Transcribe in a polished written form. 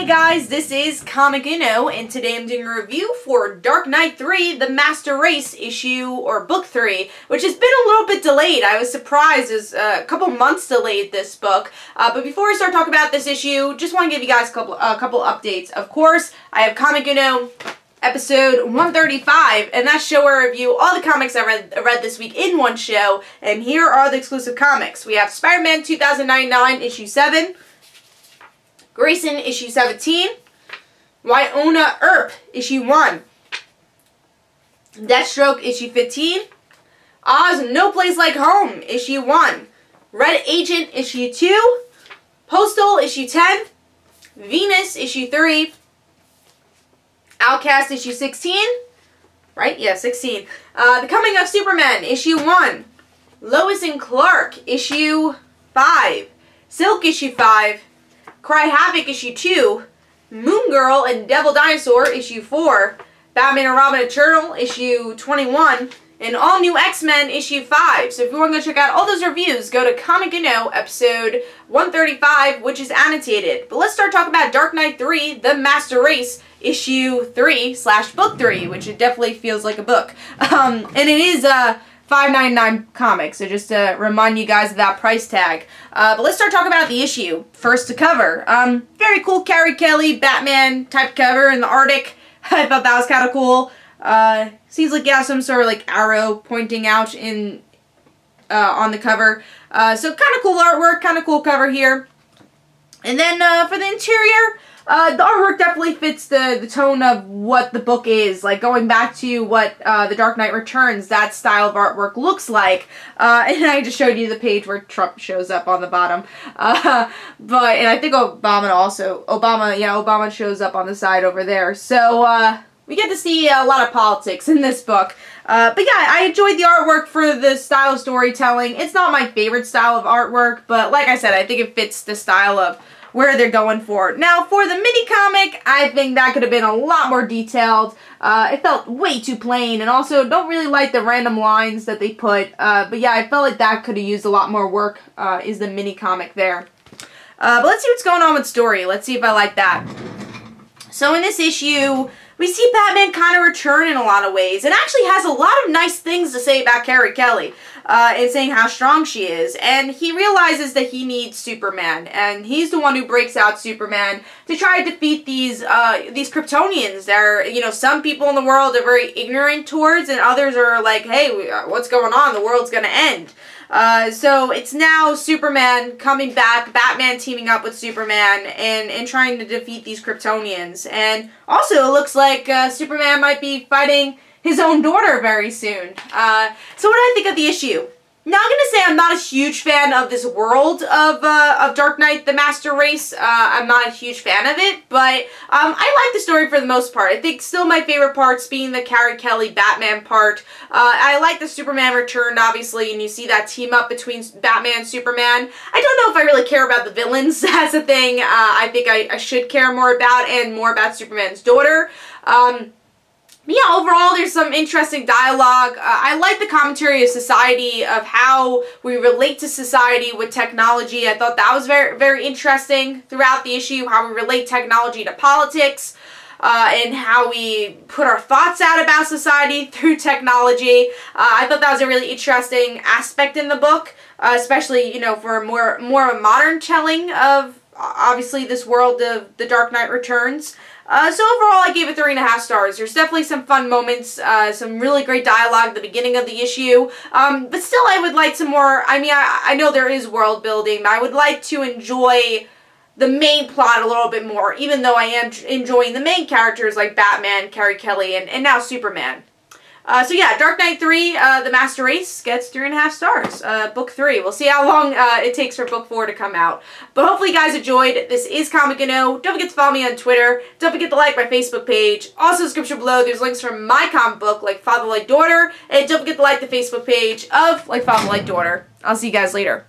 Hey guys, this is Comic Uno, and today I'm doing a review for Dark Knight 3, The Master Race issue, or book 3, which has been a little bit delayed. I was surprised. It's a couple months delayed, this book. But before I start talking about this issue, just want to give you guys a couple updates. Of course, I have Comic Uno episode 135, and that show where I review all the comics I read this week in one show, and here are the exclusive comics. We have Spider-Man 2099 issue 7, Grayson issue 17, Wyona Earp issue 1, Deathstroke issue 15, Oz No Place Like Home issue 1, Red Agent issue 2, Postal issue 10, Venus issue 3, Outcast issue 16, right? Yeah, 16. The Coming of Superman issue 1, Lois and Clark issue 5, Silk issue 5, Cry Havoc issue 2, Moon Girl and Devil Dinosaur issue 4, Batman and Robin Eternal issue 21, and All New X-Men issue 5. So if you want to go check out all those reviews, go to Comic Uno episode 135, which is annotated. But let's start talking about Dark Knight 3, The Master Race issue 3/book 3, which it definitely feels like a book. And it is $5.99 comics, so just to remind you guys of that price tag. But let's start talking about the issue. First to cover. Very cool Carrie Kelly Batman type cover in the Arctic. I thought that was kind of cool. Seems like, yeah, some sort of like arrow pointing out in on the cover. So kind of cool artwork, kind of cool cover here. And then for the interior, the artwork definitely fits the tone of what the book is, like going back to what The Dark Knight Returns, that style of artwork looks like. And I just showed you the page where Trump shows up on the bottom. And I think Obama shows up on the side over there. So we get to see a lot of politics in this book. But yeah, I enjoyed the artwork for the style of storytelling. It's not my favorite style of artwork, but like I said, I think it fits the style of where they're going for. Now, for the mini-comic, I think that could have been a lot more detailed. It felt way too plain, and also don't really like the random lines that they put. But yeah, I felt like that could have used a lot more work, is the mini-comic there. But let's see what's going on with story. Let's see if I like that. So in this issue, we see Batman kind of return in a lot of ways, and actually has a lot of nice things to say about Carrie Kelly, and saying how strong she is, and he realizes that he needs Superman, and he's the one who breaks out Superman to try to defeat these Kryptonians. There, you know, some people in the world are very ignorant towards, and others are like, hey, what's going on? The world's gonna end. So it's now Superman coming back, Batman teaming up with Superman, and trying to defeat these Kryptonians. And also, it looks like Superman might be fighting his own daughter very soon. So what do I think of the issue? Now, I'm going to say I'm not a huge fan of this world of Dark Knight, The Master Race. I'm not a huge fan of it, but I like the story for the most part. I think still my favorite parts being the Carrie Kelly Batman part. I like the Superman return, obviously, and you see that team up between Batman and Superman. I don't know if I really care about the villains. That's the thing I think I should care more about, and more about Superman's daughter. But yeah, overall, there's some interesting dialogue. I like the commentary of society, of how we relate to society with technology. I thought that was very, very interesting throughout the issue, how we relate technology to politics, and how we put our thoughts out about society through technology. I thought that was a really interesting aspect in the book, especially, you know, for more of a modern telling of, obviously, this world of The Dark Knight Returns. So overall, I gave it 3.5 stars. There's definitely some fun moments, some really great dialogue at the beginning of the issue, but still I would like some more. I mean, I know there is world building, but I would like to enjoy the main plot a little bit more, even though I am enjoying the main characters like Batman, Carrie Kelly, and now Superman. So yeah, Dark Knight 3, The Master Race gets 3.5 stars. Book 3. We'll see how long it takes for Book 4 to come out. But hopefully you guys enjoyed. This is Comic Uno. Don't forget to follow me on Twitter. Don't forget to like my Facebook page. Also, in the description below, there's links for my comic book, Like Father, Like Daughter. And don't forget to like the Facebook page of Like Father, Like Daughter. I'll see you guys later.